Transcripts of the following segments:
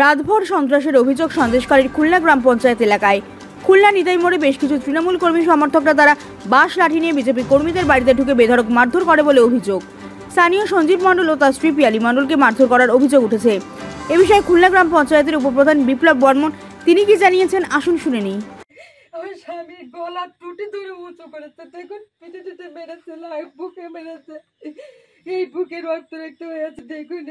রাতভর সন্ত্রাসের অভিযোগ সন্দেশকারীর খুলনা গ্রাম পঞ্চায়েত এলাকায়। খুলনা নিতাই মোড়ে বেশ কিছু তৃণমূল কর্মী সমর্থকরা তারা বাঁশ লাঠি নিয়ে বিজেপি কর্মীদের বাড়িতে ঢুকে বেধড়ক মারধর করে বলে অভিযোগ। স্থানীয় সঞ্জীব মণ্ডল ও তার স্ত্রী পিয়ালি মণ্ডলকে মারধর করার অভিযোগ উঠেছে। এ বিষয়ে খুলনা গ্রাম পঞ্চায়েতের উপপ্রধান বিপ্লব বর্মন তিনি কি জানিয়েছেন আসুন শুনে নিই। আমার স্বামী গলা টুটি ধরে উঁচু করেছে, দেখুন পিঠে পিঠে মেরেছে, বুকে মেরেছে, এই বুকে রক্ত রক্ত হয়েছে, দেখুন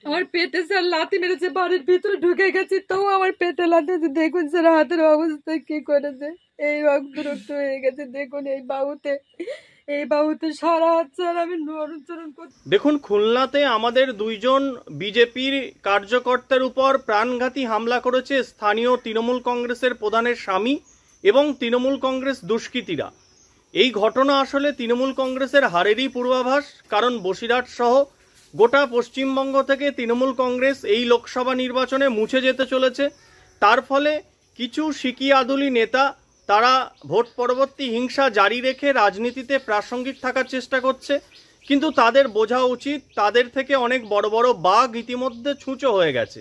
আমার পেটে স্যার লাথি মেরেছে, বাড়ির ভিতরে ঢুকে গেছি তো আমার পেটে লাথি, দেখুন স্যার হাতের অবস্থা কি করেছে, এই রক্ত রক্ত হয়ে গেছে, দেখুন এই বাহুতে সারা হাত স্যার আমি নড়নচড়ন করছি। দেখুন, খুলনাতে আমাদের দুইজন বিজেপির কার্যকর্তার উপর প্রাণঘাতী হামলা করেছে স্থানীয় তৃণমূল কংগ্রেসের প্রধানের স্বামী এবং তৃণমূল কংগ্রেস দুষ্কৃতীরা। এই ঘটনা আসলে তৃণমূল কংগ্রেসের হারেরই পূর্বাভাস, কারণ বসিরহাট সহ গোটা পশ্চিমবঙ্গ থেকে তৃণমূল কংগ্রেস এই লোকসভা নির্বাচনে মুছে যেতে চলেছে। তার ফলে কিছু সিকি আদুলি নেতা তারা ভোট পরবর্তী হিংসা জারি রেখে রাজনীতিতে প্রাসঙ্গিক থাকার চেষ্টা করছে, কিন্তু তাদের বোঝা উচিত তাদের থেকে অনেক বড় বড় বাঘ ইতিমধ্যে ছুঁচো হয়ে গেছে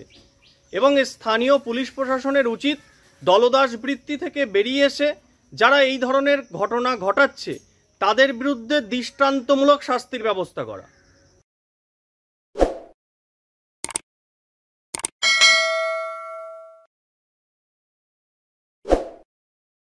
এবং স্থানীয় পুলিশ প্রশাসনের উচিত দলদাস বৃত্তি থেকে বেরিয়ে এসে যারা এই ধরনের ঘটনা ঘটাচ্ছে তাদের বিরুদ্ধে দৃষ্টান্তমূলক শাস্তির ব্যবস্থা করা।